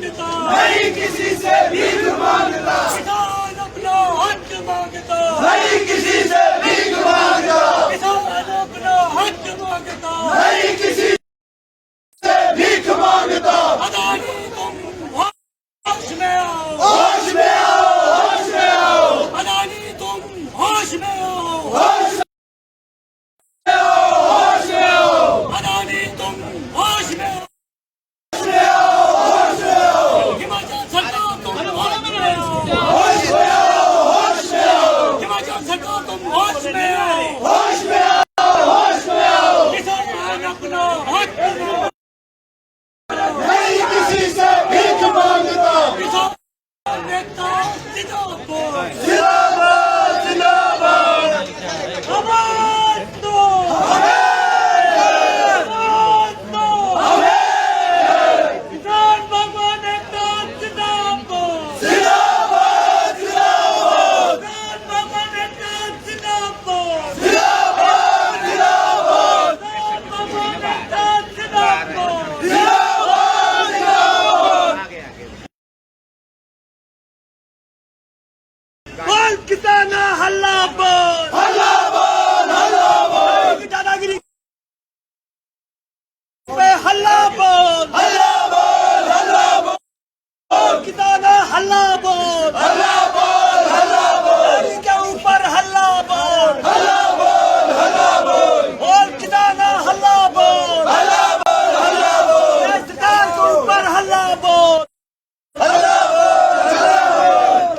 मांगता, नहीं किसी से भीख मांगता, किसान अपना हक मांगता, नहीं किसी से भीख मांगता, किसान अपना हक मांगता, नहीं किसी से भीख मांगता। अदानी तुम होश में आओ, होश में आओ, होश में आओ, अदानी तुम होश में आओ, होश में आओ, होश में आओ, अदानी तुम होश में आओ, होश में आओ, होश में आओ, हिमाचल सरकार तुम होश में आओ, होश में आओ, होश में आओ, हिमाचल सरकार तुम होश में आओ, होश में आओ, होश में आओ। किसान अपना हक मांगता, नहीं किसी से भीख मांगता। किसान नेता जिंदाबाद, जिंदाबाद, जिंदाबाद। आवाज दो, आवाज दो, किसान भगवान नेता जिंदाबाद, जिंदाबाद, जिंदाबाद, किसान भगवान नेता जिंदाबाद, जिंदाबाद, जिंदाबाद, किसान भगवान नेता जिंदाबाद, जिंदाबाद, जिंदाबाद। बोल किसान हल्ला बोल, हल्ला बोल, हल्ला बोल, दादागिरी पे हल्ला बोल, हल्ला बोल, हल्ला बोल, किसान हल्ला बोल, हल्ला बोल, हल्ला बोल, के ऊपर हल्ला बोल, हल्ला बोल, हल्ला बोल, बोल किसान हल्ला बोल, हल्ला बोल, हल्ला बोल, सरकार के ऊपर हल्ला बोल, हल्ला बोल, हल्ला बोल।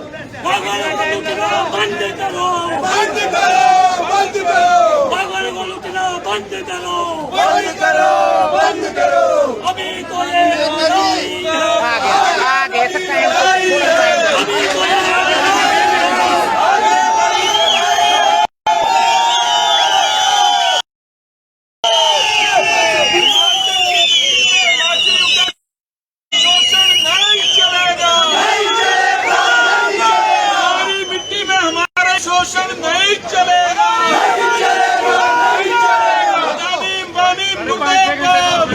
भगवान को लूटना बंद करो, बंद करो, बंद करो, भगवान को लूटना बंद करो, बंद करो, बंद करो। अभी तो ये लड़ाई है, आगे तक टाइम अभी तो ये लड़ाई है। शोषण नहीं चलेगा, नहीं चलेगा, नहीं चलेगा, हमारी मिट्टी में हमारा शोषण नहीं चलेगा, नहीं चलेगा, नहीं चलेगा। अदानी अंबानी मुर्दाबाद,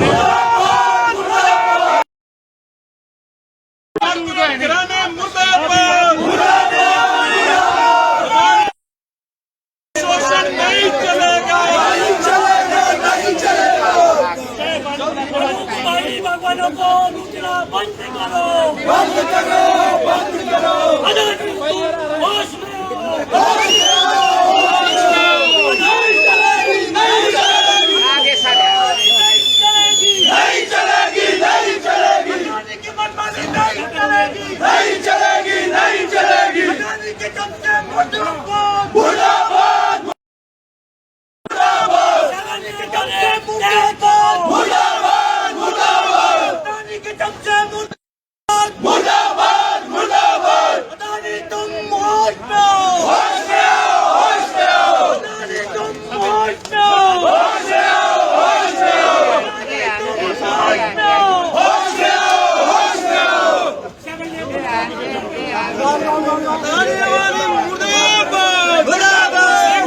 घराने मुर्दाबाद, शोषण नहीं चलेगा, नहीं चलेगा, नहीं चलेगा। भाई भगवानों को लूटना बंद करो, बंद करो, बंद करो। अदानी तुम होश में आओ, होश में आओ, होश में आओ। नहीं चलेगी, नहीं चलेगी, आगे साढ़े चलेगी, नहीं चलेगी, नहीं चलेगी, अदानी की मनमानी नहीं चलेगी, नहीं चलेगी, नहीं चलेगी। अदानी के कब्जे मुर्दाबाद, मुर्दाबाद, मुर्दाबाद, अदानी के कब्जे मुर्दाबाद, मुर्दाबाद, मुर्दाबाद, अदानी के कब्जे मुर्दाबाद, मुर्दाबाद, मुर्दाबाद। अदानी तुम होश में आओ, होश में आओ, होश में आओ, अदानी तुम होश में आओ, होश में आओ, होश में आओ, होश में आओ, होश में आओ, होश में आओ। अदानी वाले मुर्दाबाद, मुर्दाबाद,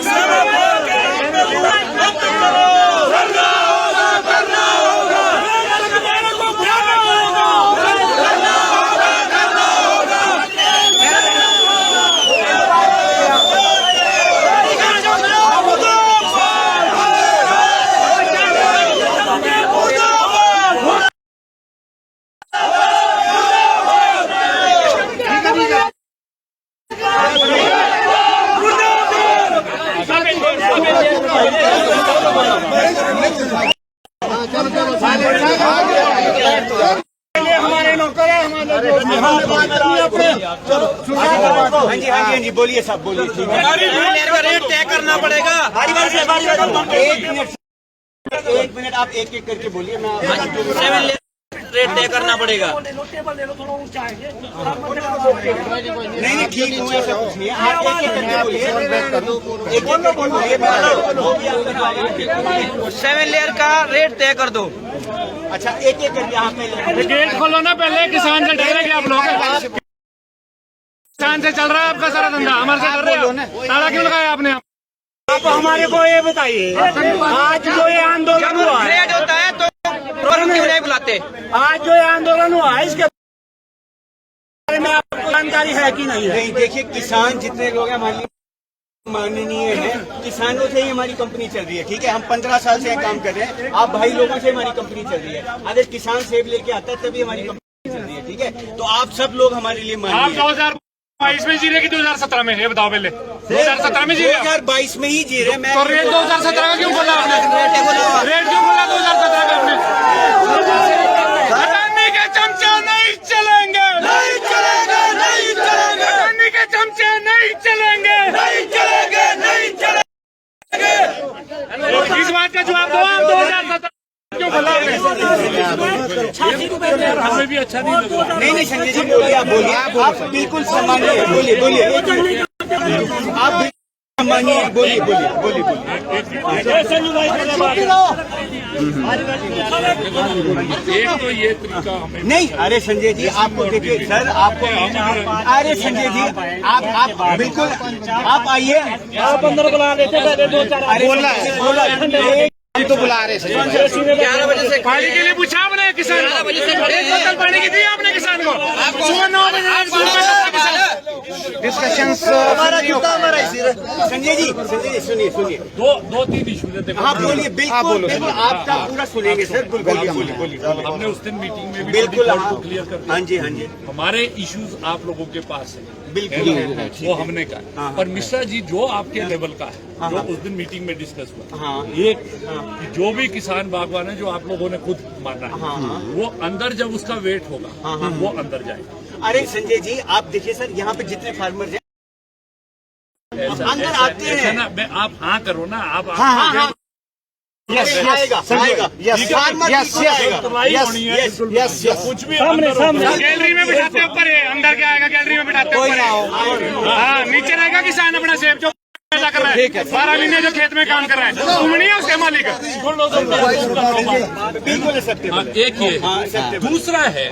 बंद करो, करना होगा, करना होगा, सरकार को ध्यान होगा, करना होगा, करना होगा। हमारे नौकर है, हमारे हाँ जी हाँ जी बोलिए सब बोलिए ठीक है का रेट तय करना पड़ेगा। एक मिनट आप एक एक करके बोलिए मैं रेट तय करना पड़ेगा। नहीं नहीं ठीक हुआ ऐसा कुछ नहीं है आप एक एक करके बोलिए एक एक करके बोलिए 7 लेयर का रेट तय कर दो। अच्छा एक एक करके यहाँ पे गेट खोलो ना पहले, किसान से डरेंगे आप लोग। किसान से चल रहा है आपका सारा धंधा, हमारे से कर रहे हो। ताला क्यों लगाया आपने? आप हमारे को ये बताइए, आज जो ये आंदोलन हुआ है होता है तो क्यों नहीं बुलाते? आज जो ये आंदोलन हुआ है इसके में आपको जानकारी है कि नहीं है? नहीं, देखिए किसान जितने लोग हैं हमारे लिए माननीय है। किसानों से ही हमारी कंपनी चल रही है, ठीक है। हम 15 साल से काम कर रहे हैं। आप भाई लोगों से हमारी कंपनी चल रही है। अगर किसान सेब लेके आता है तभी हमारी कंपनी चल रही है, ठीक है। तो आप सब लोग हमारे लिए आप माननीय। 2022 में जी रहे कि 2017 में? ये बताओ पहले। 2017 में जी रहे? 2022 में ही जी रहे। मैं तो रेट 2017 का क्यों खोला आपने? रेट क्यों खोला 2017 का आपने? अडानी के चमचे नहीं चलेंगे, नहीं चलेंगे, नहीं चलेंगे, अडानी के चमचे नहीं चलेंगे। नहीं चलेंगे, नहीं चलेंगे। इस बात का जवाब दो आप। 2017 क्यों खोला आपने? हमें भी अच्छा नहीं लग रहा। नहीं संजय जी बोलिए, आप बोलिए। आप बिल्कुल सम्मानीय है, बोलिए बोलिए। आप बिल्कुल सम्मानीय है, बोलिए बोलिए बोलिए बोलिए। संजू भाई पहले बात एक तो ये तरीका हमें नहीं, अरे संजय जी आपको देखिए सर, आपको अरे संजय जी आप बिल्कुल आप आइए। आप अंदर बुला लेते पहले 2-4 बोला हम तो बुला रहे हैं। 11 बजे से पानी के लिए पूछा आपने किसान को? 11 बजे से खड़े हैं। बोतल पानी की दी आपने किसान को? सुबह 9 बजे डिस्कशन हमारा जूता हमारा इसी। संजय जी सुनिए सुनिए। 2-3 इशू थे। हाँ बोलिए, बिल्कुल बिल्कुल आपका पूरा सुनेंगे सर। बोलिए बोलिए। हमने उस दिन मीटिंग में भी बिल्कुल क्लियर कर दिया। हाँ जी हाँ जी हमारे इश्यूज आप लोगों के पास है, बिल्कुल है ना? वो हमने कहा। पर मिश्रा जी जो आपके लेवल का है, जो उस दिन मीटिंग में डिस्कस हुआ, हाँ। एक कि जो भी किसान बागवान है, जो आप लोगों ने खुद माना है, वो अंदर जब उसका वेट होगा वो अंदर जाएगा। अरे संजय जी आप देखिए सर, यहाँ पे जितने फार्मर्स हैं अंदर आते ऐसा हैं ना, मैं आप हाँ करो ना, आप हाँ आएगा आएगा। कुछ भी गैलरी में बिठाते हैं ऊपर, अंदर क्या आएगा? गैलरी में बिठाते हैं ऊपर। हाँ, नीचे रहेगा किसान अपना सेब जो पैदा कर रहा है, 12 महीने जो खेत में काम कर रहा है, तुम नहीं है उसके मालिक। बिल्कुल एक्सेप्टेबल। एक ये दूसरा है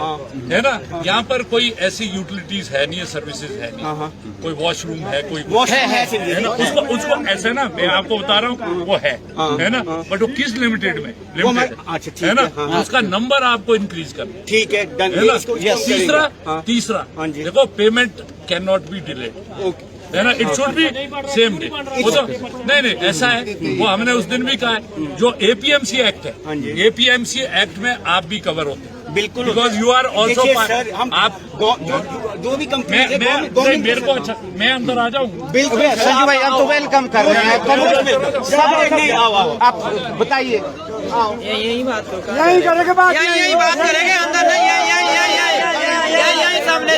ना, यहाँ पर कोई ऐसी यूटिलिटीज है नहीं है, सर्विसेज है नहीं, कोई वॉशरूम है, कोई है ना, उसको ऐसे ना, मैं आपको बता रहा हूँ वो है ना, बट वो किस लिमिटेड में लिमिटेड है ना, उसका नंबर आपको इंक्रीज करना। ठीक है डन। है ना? तीसरा देखो, payment can not be delayed, है ना, it should be same day. वो तो नहीं ऐसा है, वो हमने उस दिन भी कहा है। जो एपीएमसी एक्ट है, एपीएमसी एक्ट में आप भी कवर होते हैं, बिल्कुल। Because you are also sir हम आप दो भी कंपनी मेरे को अच्छा, मैं अंदर आ जाऊँ। बिल्कुल संजू भाई, हम तो वेलकम कर रहे हैं। सब आप बताइए। यही बात यही करेंगे बात, यही बात करेंगे अंदर नहीं। यही सामने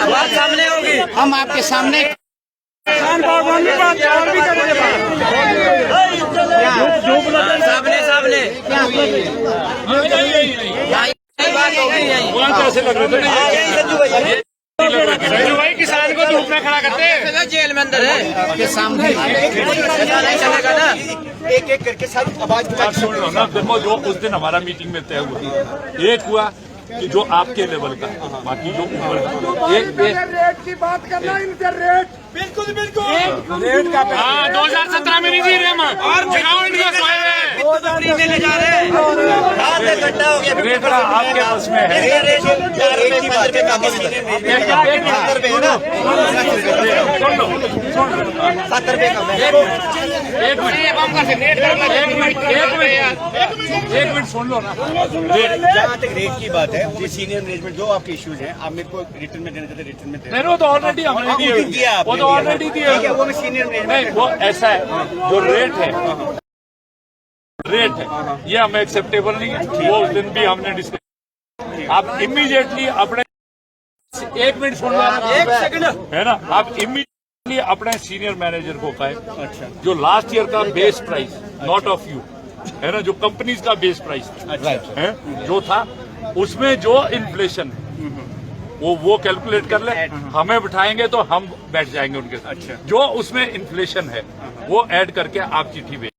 बात सामने होगी। हम आपके सामने सामने बात होगी। वहाँ कैसे लग रहे थे? संजू भाई किसान को धूप में खड़ा करते हैं, जेल में अंदर है के सामने नहीं चलेगा ना। एक एक करके सारी आवाज सुन लो ना। देखो, जो उस दिन हमारा मीटिंग में तय हुआ, एक हुआ कि जो आपके लेवल का, बाकी जो ऊपर का, एक रेट की बात करना, इनसे रेट बिल्कुल रेट का। हाँ, 2017 में नहीं जी रहे हम, जगाओ इनको सोए में ले जा रहे हैं। आधे घंटा हो गया। रेट का आपके बस में है। एक की बात है, एक मिनट सुन लो ना। जहाँ तक रेट की बात है, वो सीनियर मैनेजमेंट जो आपके इश्यूज हैं, आप मेरे को रिटर्न में देना चाहते हैं, रिटर्न में देना। नहीं, वो तो ऑलरेडी हमने दिए, वो तो ऑलरेडी दिए। वो मैं सीनियर नहीं, मैनेजमेंट वो ऐसा है, जो रेट है ये हमें एक्सेप्टेबल नहीं है। वो उस दिन भी हमने डिस्कस। आप इमीडिएटली अपने, एक मिनट सुन लो, एक सेकंड है ना, आप इमीडिएटली अपने सीनियर मैनेजर को कहें, अच्छा, जो लास्ट ईयर का base price, not of you, है ना, जो कंपनीज का बेस प्राइस है जो था, उसमें जो इन्फ्लेशन वो कैलकुलेट कर ले, हमें बिठाएंगे तो हम बैठ जाएंगे उनके साथ। अच्छा। जो उसमें इन्फ्लेशन है वो ऐड करके आप चिट्ठी भेज।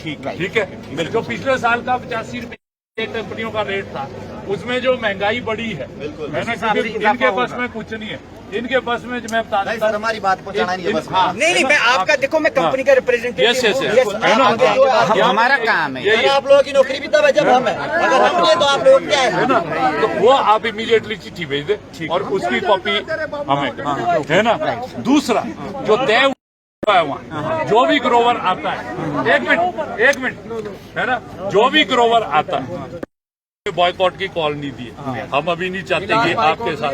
ठीक है। जो पिछले साल का 85 रुपए कंपनियों का रेट था, उसमें जो महंगाई बढ़ी है ना, क्योंकि इनके पास में कुछ नहीं है, इनके बस में मैं बता देता हूं। हमारी बात पहुंचाना नहीं है बस। हाँ, नहीं नहीं, मैं आपका देखो, मैं कंपनी का रिप्रेजेंटेटिव यस यस हूँ। यस, है ना, हमारा काम है। यही आप लोगों की नौकरी भी तब है जब हम है, अगर हम नहीं तो आप लोग क्या है ना, तो वो आप इमीडिएटली चिट्ठी भेज दे और उसकी कॉपी हमें, है ना। दूसरा जो तय हुआ है वहाँ, जो भी ग्रोवर आता है, एक मिनट, है ना, जो भी ग्रोवर आता है, बॉयकॉट की कॉल नहीं दी है। हम अभी नहीं चाहते कि आपके साथ,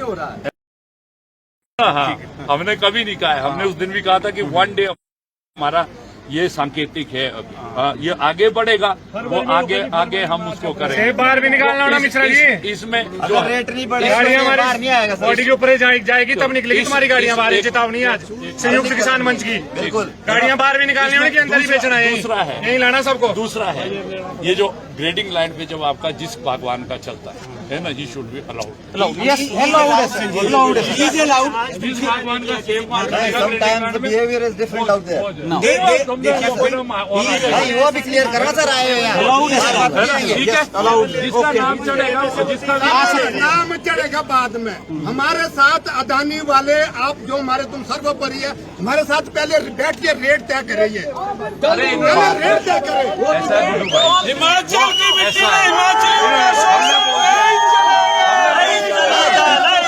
हाँ, हमने कभी नहीं कहा है। हमने उस दिन भी कहा था कि वन डे हमारा ये सांकेतिक है। अभी ये आगे बढ़ेगा, वो आगे हम उसको करेंगे। बाहर भी निकालना होना मिश्रा जी। इसमें जो रेट नहीं बढ़े, गाड़ियाँ बाहर हमारी नहीं आएगा। बॉडी के ऊपर जाएगी तब निकलेगी तुम्हारी गाड़ियाँ बाहर। चेतावनी आज संयुक्त किसान मंच की, गाड़ियाँ बाहर भी निकालनी होगी, अंदर ही बेचना है। दूसरा है, यही लाना सबको। दूसरा है ये जो ग्रेडिंग लाइन पे जब आपका जिस बागवान का चलता है ना, ये शुड बी अलाउड। जिस बागवान का सेब Sometimes the behavior is different out there. नहीं, वो भी क्लियर करना सर, आए हो यहाँ। ठीक है, जिसका नाम चढ़ेगा, जिसका नाम चढ़ेगा बाद में। हमारे साथ अदानी वाले, आप जो हमारे तुम सर्वोपरि है, हमारे साथ पहले बैठ के रेट तय करिए, रेट तय करें। हिमाचल की मिट्टी में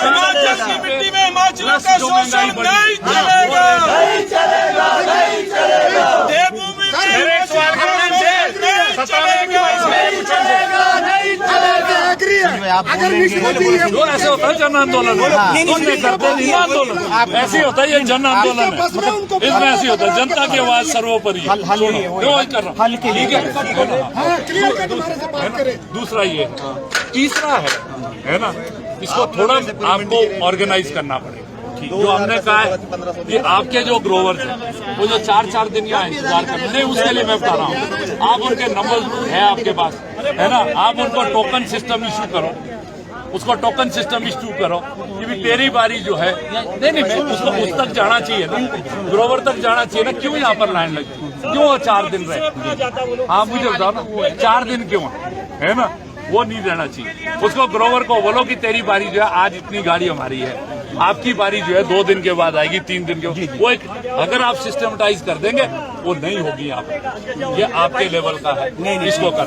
हिमाचल की मिट्टी में हिमाचल का शोषण नहीं चलेगा, नहीं चलेगा, नहीं चलेगा। देवभूमि एक सवाल करना है, चलेगा, नहीं चलेगा, नहीं चलेगा। अगर मिश्रा जी ये जो ऐसे होता है जन आंदोलन, तुमने करते नहीं आंदोलन, ऐसे होता है ये जन आंदोलन है। इसमें ऐसे होता है, जनता की आवाज सर्वोपरि है। वही कर रहा हूँ, ठीक है। क्लियर कर, हमारे से बात करें। दूसरा ये, तीसरा है ना, इसको थोड़ा आपको ऑर्गेनाइज करना पड़ेगा। जो हमने कहा है कि आपके जो ग्रोवर थे वो जो 4-4 दिन यहाँ इंतजार कर रहे हैं, उसके लिए मैं बता रहा हूँ, आप उनके नंबर है आपके पास, है ना, आप उनको टोकन सिस्टम इशू करो, उसको टोकन सिस्टम इशू करो कि भी तेरी बारी जो है। नहीं, मैं उसको उस तक जाना चाहिए ना, ग्रोवर तक जाना चाहिए ना। क्यों यहाँ पर लाइन लगी, क्यों 4 दिन रहे? आप मुझे बताओ ना, 4 दिन क्यों है ना, वो नहीं रहना चाहिए। उसको ग्रोवर को बोलो कि तेरी बारी जो है, आज इतनी गाड़ी हमारी है, आपकी बारी जो है 2 दिन के बाद आएगी, 3 दिन के बाद। वो एक अगर आप सिस्टमेटाइज कर देंगे, वो नहीं होगी यहाँ पे। ये आपके लेवल का है, इसको कर।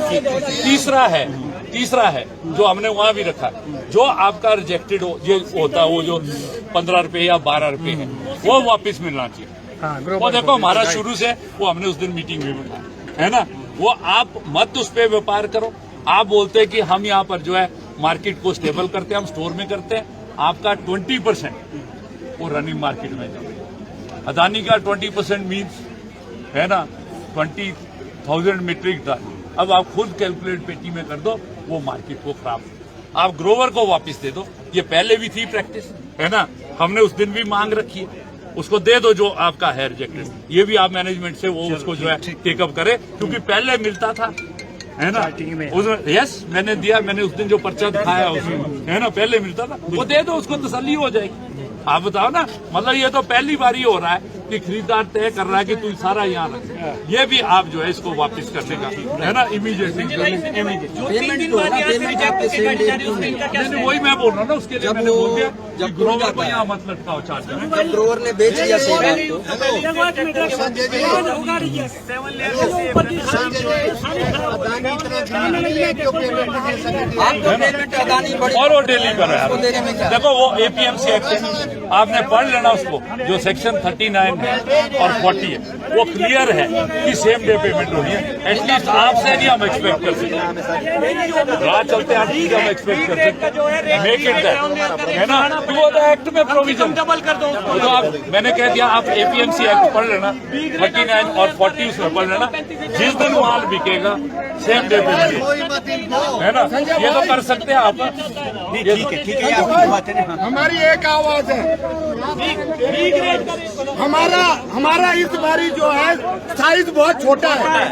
तीसरा है जो हमने वहाँ भी रखा, जो आपका रिजेक्टेड हो, ये होता है वो जो 15 रुपए या 12 रुपए है, वो वापस मिलना चाहिए। वो देखो हमारा शुरू से वो हमने उस दिन मीटिंग में बताया है ना, वो आप मत उस पर व्यापार करो। आप बोलते हैं कि हम यहाँ पर जो है मार्केट को स्टेबल करते हैं, हम स्टोर में करते हैं। आपका 20% वो रनिंग मार्केट में जाए। अदानी का 20% मीन्स है ना 20,000 मीट्रिक टन। अब आप खुद कैलकुलेट पेटी में कर दो, वो मार्केट को खराब। आप ग्रोवर को वापस दे दो, ये पहले भी थी प्रैक्टिस, है ना, हमने उस दिन भी मांग रखी है, उसको दे दो जो आपका है रिजेक्टेड। ये भी आप मैनेजमेंट से वो उसको जो है टेकअप करे, क्योंकि पहले मिलता था, है ना, यस मैंने दिया, मैंने उस दिन जो पर्चा दिखाया उसमें, है ना, पहले मिलता था, वो दे दो, उसको तसल्ली हो जाएगी। आप बताओ ना, मतलब ये तो पहली बार ही हो रहा है कि खरीदार तय कर रहा है कि तू सारा यहाँ रख। ये भी आप जो है इसको वापस करने का, है ना, इमीडिएटली। वही मैं बोल रहा हूँ ना, उसके लिए मैंने बोल दिया कि ग्रोवर को यहाँ मत लटकाओ 4 दिन। ग्रोवर ने बेच दिया और वो डेली कर रहा है। देखो वो APMC एक्ट है, आपने पढ़ लेना उसको, जो सेक्शन 39 है और 40 है, वो क्लियर है कि सेम डे पेमेंट होनी है। एटलीस्ट आपसे नहीं हम एक्सपेक्ट कर सकते, राह चलते आप हम एक्सपेक्ट कर सकते, मेक इट दैट, है ना, तो वो एक्ट में प्रोविजन डबल कर दो। तो आप, मैंने कह दिया, आप APMC एक्ट पढ़ लेना, 39 और 40 उसमें पढ़ लेना। जिस दिन माल बिकेगा सेम डे पेमेंट, है ना, ये तो कर सकते हैं आप। ठीक है, आपकी बात है ना। हमारी एक आवाज है, हमारा इस बारी जो है साइज बहुत छोटा है,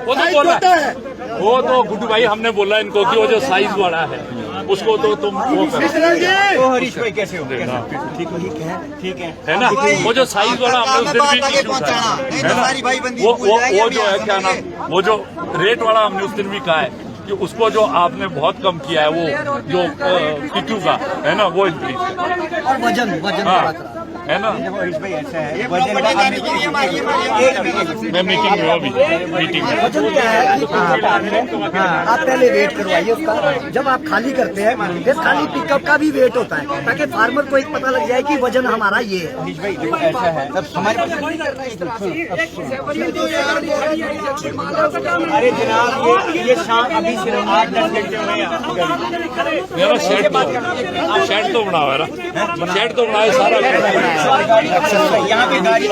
वो तो बोला है, वो तो गुड्डू भाई हमने बोला इनको कि वो जो साइज बड़ा है उसको तो तुम वो करो। हरीश भाई कैसे हो गए? ठीक है ना, वो जो साइज वाला हमने उस दिन भी इशू उठाया, है ना, वो जो है क्या नाम, वो जो रेट वाला हमने उस दिन भी कहा है कि उसको जो आपने बहुत कम किया है वो जो पिट्ठू का है ना वो इंक्रीज और वजन है ना। भाई ऐसा है वजन का मैं मीटिंग में अभी मीटिंग में वजन क्या है कि आप पहले वेट करवाइए उसका। जब आप खाली करते हैं फिर खाली पिकअप का भी वेट होता है ताकि फार्मर को एक पता लग जाए कि वजन हमारा ये है। मनीष भाई देखो ऐसा है हमारे अरे जनाब ये शाम अभी सिर्फ 8-10 घंटे हुए हैं। मेरा शेड तो बना हुआ है ना, शेड तो बना है सारा। यहाँ पे गाड़ी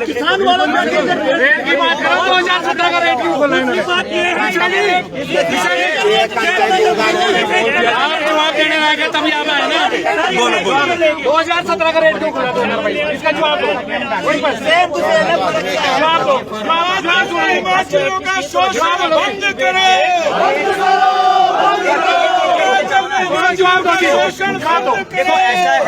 किसान वालों में रेट की बात करो 2017 का रेट क्यों खोला है आप जवाब देने आएंगे तभी आप आए ना। बोलो 2017 का रेट क्यों खोला 2022 इसका जवाब दो। हिमाचलियों का शोषण बंद करें। जवाब दो शोषण देखो ऐसा है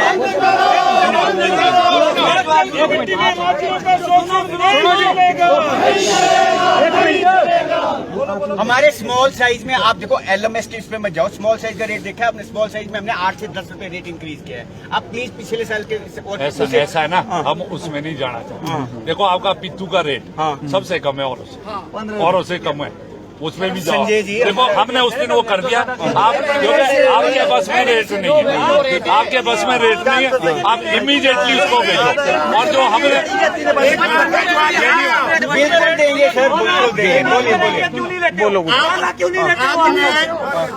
हमारे स्मॉल साइज में आप देखो LMS के इसमें मत जाओ। स्मॉल साइज का रेट देखा है आपने? स्मॉल साइज में हमने 8 से 10 रुपए रेट इंक्रीज किया है। आप प्लीज पिछले साल के ऐसा है ना, हम उसमें नहीं जाना चाहते। देखो आपका पिट्ठू का रेट सबसे कम है औरों से कम है, उसमें भी जाओ। संजय जी देखो हमने उस दिन वो कर दिया। आप आपके बस में रेट नहीं है, आपके बस में रेट नहीं है, आप इमीडिएटली उसको भेजो। और जो हमने बिल्कुल देंगे सर, बिल्कुल देंगे। बोलो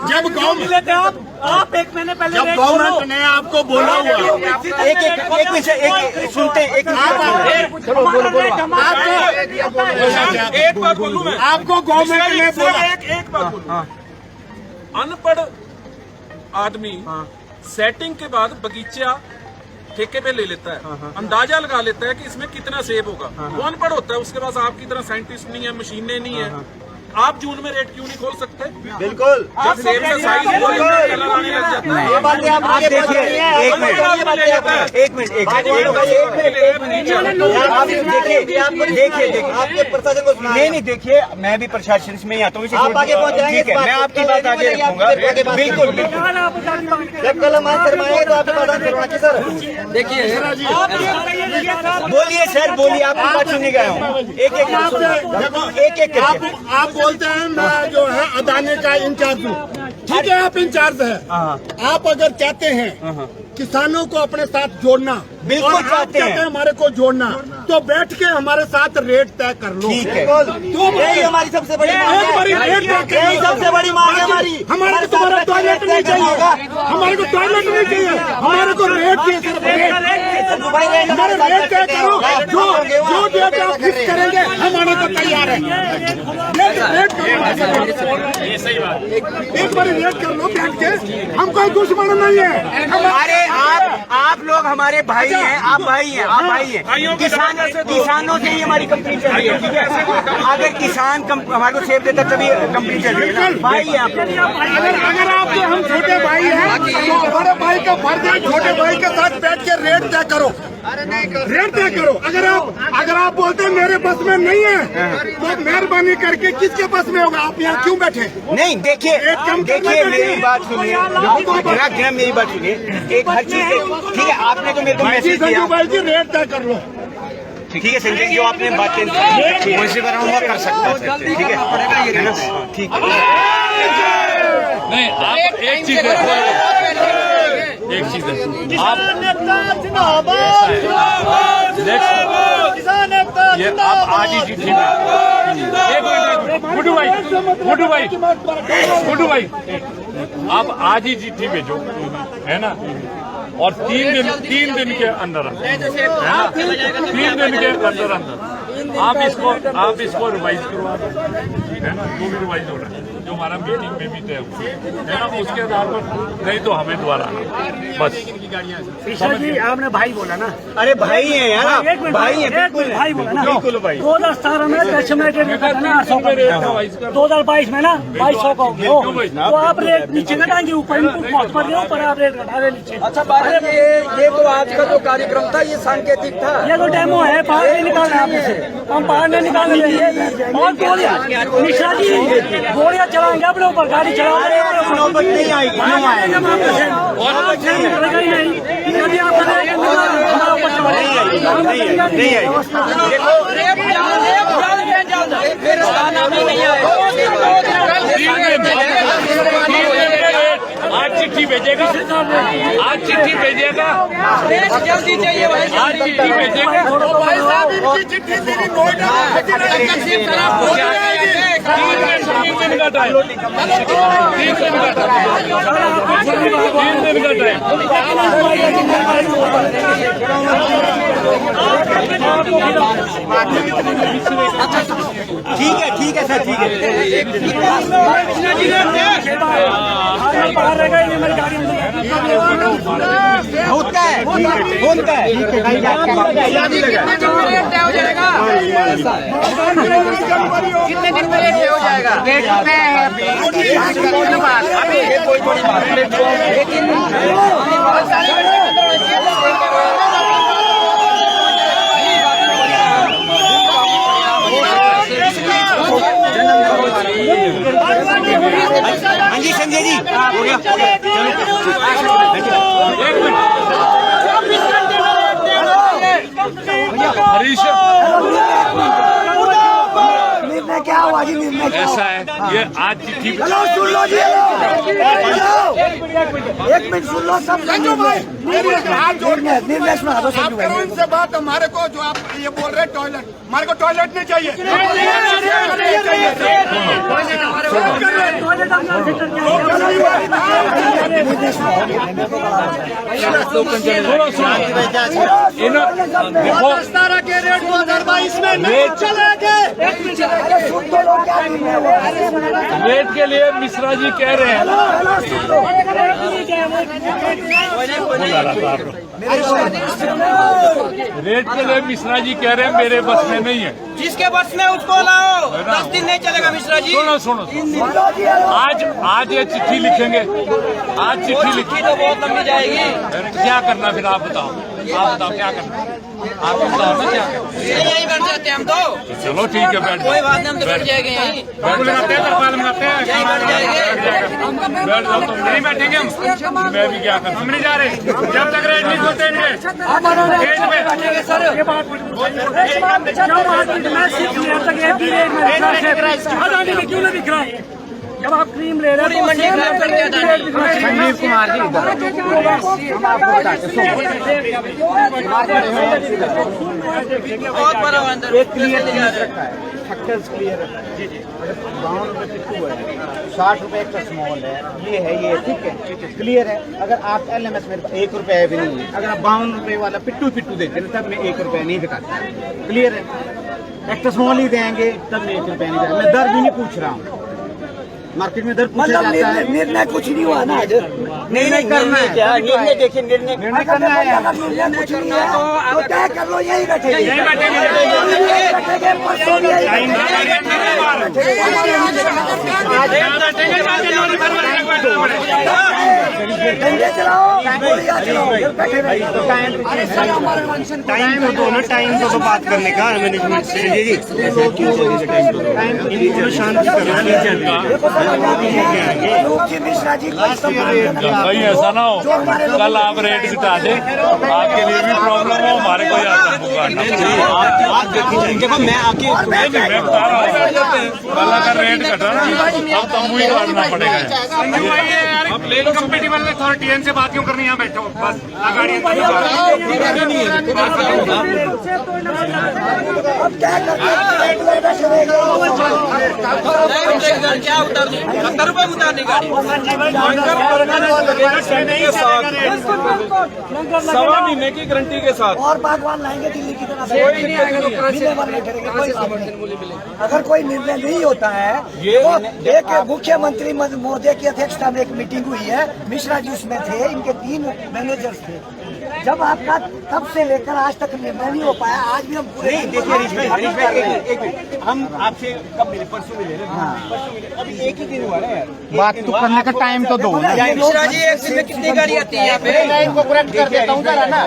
जब गवर्नमेंट आप एक महीने पहले जब गवर्नमेंट ने आपको बोला हुआ एक मिनट सुनते हैं। एक बात बोलूं मैं आपको गवर्नमेंट ने बोला एक बात बोलूं। अनपढ़ आदमी सेटिंग के बाद बगीचा ठेके पे ले लेता है, अंदाजा लगा लेता है कि इसमें कितना सेब होगा। वो अनपढ़ होता है, उसके पास आपकी तरह साइंटिस्ट नहीं है, मशीनें नहीं है। आप जून में रेट क्यों नहीं खोल सकते? बिल्कुल जब सेब का साइज कलर आने लग जाता है। आप देखिए एक मिनट आप देखिए आपके प्रशासन को नहीं देखिए, मैं भी प्रशासन में ही आता हूँ। आप आगे पहुँच जाएंगे, ठीक है, मैं आपकी बात आगे रखूंगा। बिल्कुल जब कल हमारे सरमाए तो आपकी बात करवाएंगे सर। देखिए बोलिए सर, बोलिए, आपकी बात सुनने गया हूँ। एक आप बोलते हैं मैं जो है अदानी का इंचार्ज हूँ, ठीक है, आप इंचार्ज है। आप अगर चाहते हैं किसानों को अपने साथ जोड़ना, बिल्कुल और आप चाहते हैं हमारे को जोड़ना, तो बैठ के हमारे साथ रेट तय कर लो। ठीक है, तो यही हमारी सबसे बड़ी मांग है। रेट तय कर लो। सबसे बड़ी मांग है हमारी। हमारे को तुम्हारा टॉयलेट नहीं चाहिए, हमारे को टॉयलेट नहीं चाहिए, हमारे को रेट चाहिए। हमारे रेट तय करो, जो डेट आप फिक्स करेंगे हम आने को तैयार है। रेट एक बार रेट कर लो बैठ के, हम कोई दुश्मन नहीं है। अरे आप लोग हमारे भाई हैं, आप भाई हैं, आप भाई हैं। किसानों से ही हमारी कंपनी चल रही है, ठीक है। अगर किसान हमारे को सेब देता तभी कंपनी चल रही है। भाई है आप। अगर आप तो हम छोटे भाई हैं तो हमारे भाई का फर्ज है छोटे भाई के साथ बैठ के रेट तय करो, रेट तय करो। अगर आप बोलते हैं मेरे बस में नहीं है तो मेहरबानी करके किसके बस में होगा? आप यहाँ क्यों बैठे? नहीं देखिए मेरी बात सुनिए, मेरी बात सुनिए। एक हर चीज ठीक है, आपने तो मेरे को मैसेज दिया भाई जी रेट तय कर लो। ठीक है संजय, जो आपने बातें कर सकता है, ठीक है ना? ठीक है, नहीं आप एक चीज आप ये आप आज ही चिट्ठी में एक मिनट गुड्डू भाई आप आज ही चिट्ठी भेजो, है ना? और 3 दिन के अंदर है ना, 3 दिन के अंदर आप इसको रिवाइज करवा दो, है ना? जो भी रिवाइज हो रहा है, जो हमारा मीटिंग में भी तय हुआ है ना, उसके आधार पर, नहीं तो हमें दोबारा बस। जी आपने भाई बोला ना? अरे भाई है यार, भाई है, बिल्कुल भाई बोला ना? बिल्कुल भाई। 2017 में 800 में 2022 में ना 2200 का हो गया, तो आप रेट नीचे घटाएंगे, ऊपर इनपुट कॉस्ट पर गए, ऊपर आप रेट घटा रहे नीचे। अच्छा ये तो आज का जो कार्यक्रम था ये सांकेतिक था। ये तो डेमो है, बाहर नहीं निकालना है आप इसे। हम बाहर नहीं निकालने देंगे। और गोलियां मिश्रा जी गोलियां चलाएंगे अपने ऊपर, गाड़ी चलाओगे नौबत नहीं आएगी, क्यों आएगी? यदि आप हमारा ऊपर नहीं आएगी। आज चिट्ठी भेजेगा, आज चिट्ठी भेजेगा, जल्दी चाहिए भाई, आज चिट्ठी भेजेगा। भाई साहब इनकी चिट्ठी मेरी नोएडा में 3 दिन का टाइम, 3 दिन का टाइम, 3 दिन का ठीक है सर, ठीक है। होता है। कितने दिन में रेट हो जाएगा? हाँ जी संजय जी, हो गया। हरीश, निर्णय क्या हुआ जी? निर्णय क्या ऐसा है, ये आज चिट्ठी हेलो सुन लो जी, एक मिनट सुन लो सब। संजू भाई मेरे हाथ जोड़ के निर्णय सुना दो आप संजू करो भाई। इनसे बात। हमारे को जो आप ये बोल रहे हैं टॉयलेट, हमारे को टॉयलेट नहीं चाहिए। के रेट 2022 में नहीं चलेंगे। सुन तो लो क्या निर्णय हुआ। रेट के लिए मिश्रा जी कह रहे हैं, रेट के लिए मिश्रा जी कह रहे हैं मेरे बस में नहीं है। जिसके बस में उसको लाओ, 10 दिन नहीं चलेगा मिश्रा जी। सुनो, आज ये चिट्ठी लिखेंगे, आज चिट्ठी लिखी तो बहुत लंबी जाएगी। क्या करना फिर आप बताओ क्या करना, आप बताओ ना क्या करना। यही बैठ जाते हैं हम तो। चलो ठीक है, बैठ कोई बात नहीं, हम तो बैठ जाएंगे यहीं। यहीं बैठ जाओ, तुम नहीं बैठेंगे हम, मैं भी क्या करूँ, हम नहीं जा रहे जब तक रेट नहीं होते क्यों नहीं दिख रहा? जब आप क्रीम ले रहे पूरी मंडी खराब कर दिया था। संजीव कुमार जी बहुत बड़ा अंदर एक क्लियर रखा है, फैक्टर्स क्लियर रखा है। जी 52 रुपए पिट्टू है, 60 रुपए एक स्मॉल है, ये ठीक है, क्लियर है। अगर आप LMS में 1 रुपए भी नहीं है, अगर आप 52 रुपए वाला पिट्टू देते हैं तब मैं 1 रुपए नहीं दिखाता, क्लियर है। एक्स्ट्रा स्मॉल ही देंगे तब मैं 1 रुपए नहीं देता। मैं दर भी नहीं पूछ रहा हूँ, मार्केट में दर पूछा जाता है। निर्णय कुछ नहीं हुआ ना आज। निर्णय करना है क्या? निर्णय देखिए, निर्णय करना है। निर्णय कुछ नहीं है तो तय कर लो, यही बैठेंगे। डंडे चलाओ, गोलियां चलाओ, बैठे टाइम तो दो बात करने का मैनेजमेंट से। जी शांति मिश्रा जी भाई ऐसा ना हो कल आप रेट घटा दे, आपके लिए भी प्रॉब्लम हो, हमारे को देखो मैं आके मैं बता रहा हूँ, कल अगर रेट घटा अब तंबू ही काटना पड़ेगा। अब ले लो कंपेटेबल अथॉरिटी, इनसे बात क्यों करनी है? यहाँ बैठो बस, गाड़ी क्या उतार 70 रुपए उतारनी गाड़ी। सवा महीने की गारंटी के साथ। और बागवान लाएंगे दिल्ली की तरफ। अगर कोई निर्णय नहीं होता है तो एक मुख्यमंत्री महोदय की अध्यक्षता में एक मीटिंग हुई है, मिश्रा जी उसमें थे, इनके 3 मैनेजर्स थे, जब आपका तब से लेकर आज तक निर्णय नहीं हो पाया, आज भी हम पूरे नहीं देखिए हरीश भाई एक मिनट हम आपसे कब मिले? परसों मिले ना? परसों मिले, अभी एक ही दिन हुआ ना यार। बात तो करने का टाइम तो दो ना। मिश्रा जी, एक दिन में कितनी गाड़ी आती है यहाँ पे? मैं इनको करेक्ट कर देता हूँ जरा ना।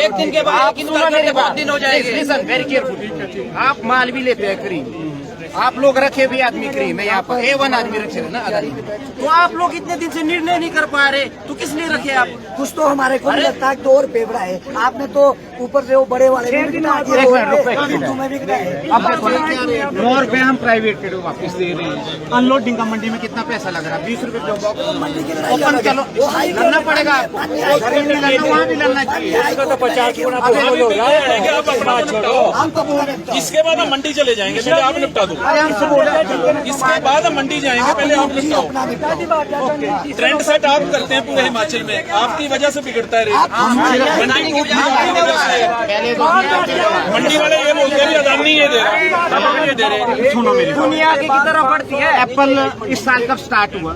एक दिन के बाद बहुत दिन हो जाएंगे। लिसन वेरी केयरफुल, आप माल भी लेते हैं क्रीम, आप लोग रखे भी आदमी क्रीम है यहाँ पर, A1 आदमी रखे है ना आदमी, तो आप लोग इतने दिन से निर्णय नहीं कर पा रहे, तो किस लिए रखे आप? कुछ तो हमारे को नहीं लगता है, तो और पेबड़ा है। आपने तो ऊपर से वो बड़े वाले में भी बिठा दिए, तुम्हें भी बिठाए। अब देखो 9 रुपए हम प्राइवेट के वापस दे रहे हैं, अनलोडिंग का मंडी में कितना पैसा लग रहा है? 20 रुपए ओपन चलो लड़ना पड़ेगा आपको, वहाँ भी लड़ना चाहिए। हम तो बोले इसके बाद हम मंडी चले जाएंगे, पहले आप निपटा दो। इसके बाद हम मंडी जाएंगे, पहले आप निपटाओ। ट्रेंड सेट आप करते हैं पूरे हिमाचल में, आपकी वजह से बिगड़ता है रेट। मंडी टूट आपकी वजह से। मंडी वाले ये बोलते हैं अदानी ये दे रहा है, तब हम ये दे रहे हैं। सुनो मेरी, दुनिया की तरफ बढ़ती है। एप्पल इस साल कब स्टार्ट हुआ?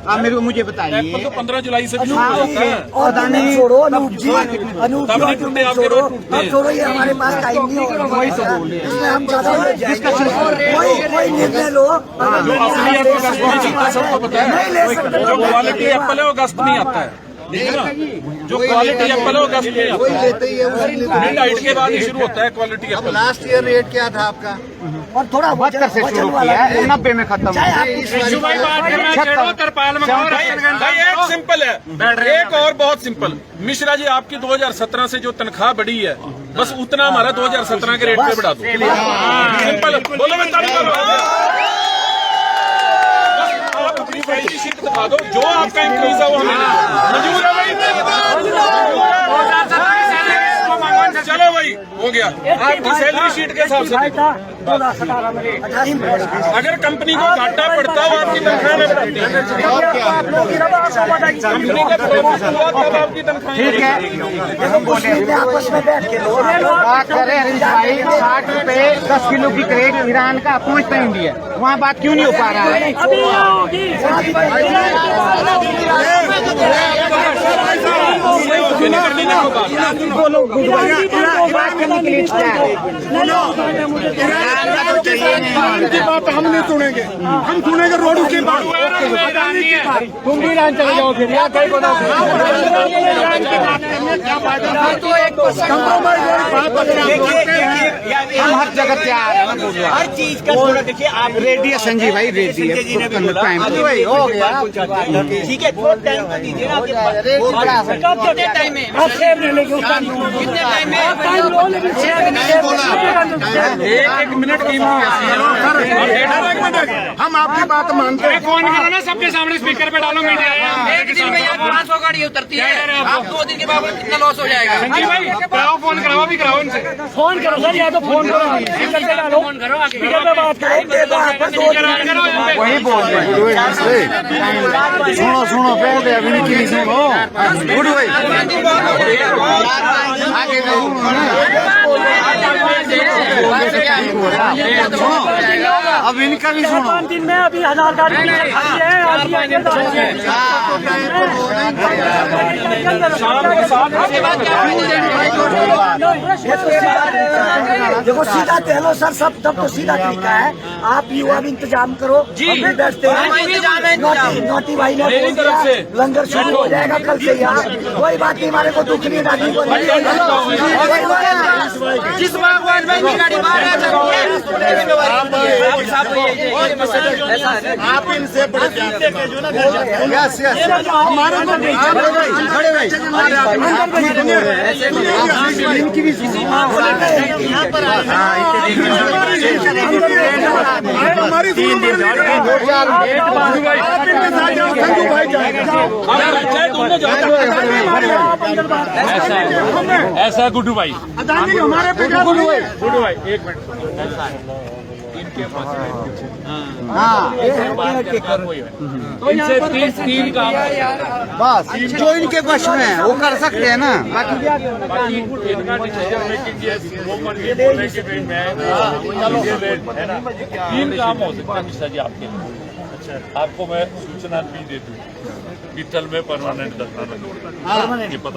आप मेरे को मुझे बताइए। एप्पल तो 15 जुलाई से शुरू होता है। और अदानी छोड़ो, अनूप जी, अनूप तब नहीं जी टूटते, आपके छोड़ो, रोड टूटते हैं। अब छोड़ो, ये हमारे पास टाइम नहीं होगा। वही तो बोल रहे हैं, इसमें हम ज्यादा कोई निर्णय लो। जो असली एप्पल अगस्त में चलता है सबको पता नहीं ले सकते। है। जो क्वालिटी एप्पल है वो अगस्त में आता है, ठीक है ना? जो क्वालिटी एप्पल है वो अगस्त में आता है। मिड हाइट के बाद ही शुरू होता है quality Apple. Last year rate क्या था आपका? और थोड़ा बचकर से शुरू किया है, 90 में खत्म। भाई एक सिंपल है, एक और बहुत सिंपल। मिश्रा जी, आपकी 2017 से जो तनख्वाह बढ़ी है, बस उतना हमारा 2017 के रेट पे बढ़ा दो। सिंपल, बोलो मैं ताली कर रहा हूं। आप अपनी फाइल शीट दिखा दो, जो आपका इंक्रीज है वो हमें मंजूर है भाई। चलो भाई, हो गया। आपकी सैलरी शीट के हिसाब से अगर कंपनी को घाटा पड़ता है, आपकी तनख्वाह में बढ़ाती है। कंपनी का प्रॉफिट हुआ तब आपकी तनख्वाह। ठीक है, आपस में बैठ के लो। बात करें हरीश भाई, 60 रुपए 10 किलो की क्रेट ईरान का पहुंचता है इंडिया, वहाँ बात क्यों नहीं हो पा रहा है? की बात हम नहीं सुनेंगे, हम सुनेंगे रोड की बात। तुम भी ईरान चले जाओ फिर, यहाँ कहीं को ना हम हर जगह तैयार हैं, हर चीज का थोड़ा देखिए आप। रेडी है संजीव भाई, रेडी है, टाइम हो गया। ठीक है, थोड़ा टाइम तो दीजिए ना आपके पास। कितने टाइम में? कितने टाइम में? एक मिनट की हम आपकी बात मानते हैं। फोन करो ना सबके सामने, स्पीकर पे डालो मीडिया। एक दिन में यार 500 गाड़ी उतरती है, आप 2 दिन के बाद कितना लॉस हो जाएगा? संजीव भाई कराओ, फोन कराओ, भी कराओ इनसे। फोन करो सर, या तो फोन करो, फोन करो, स्पीकर पे बात करो। वही बोल रहे हैं। सुनो पहले अभी नहीं सुनो। गुड भाई आगे अब इनका भी सुनो। 5 दिन में अभी 1000 गाड़ी देखो, सीधा कह लो सर, सब तब तो सीधा तरीका है। आप युवा भी इंतजाम करो, हम भी बैठते हैं। नोटी भाई ने बोल दिया, लंगर शुरू हो जाएगा कल से यहाँ। कोई बात नहीं, हमारे को दुख नहीं, गाड़ी को जिस भगवान में गाड़ी बाहर आ जाती है, आप इनसे हमारे इनकी भी हमारी 3 दिन ऐसा गुड्डू भाई, हमारे पे गुड्डू भाई एक मिनट, ऐसा है इनके पास इनसे 3 काम बस जो इनके वश में है वो कर सकते हैं ना। बाकी इनका डिसीजन मेकिंग ये गवर्नमेंट ये बोले कि भाई मैं ये रेट है ना, 3 काम हो सकता है मिश्रा जी आपके लिए। आपको मैं सूचना भी दे दूँ कि तल में परमानेंट रखना ये पता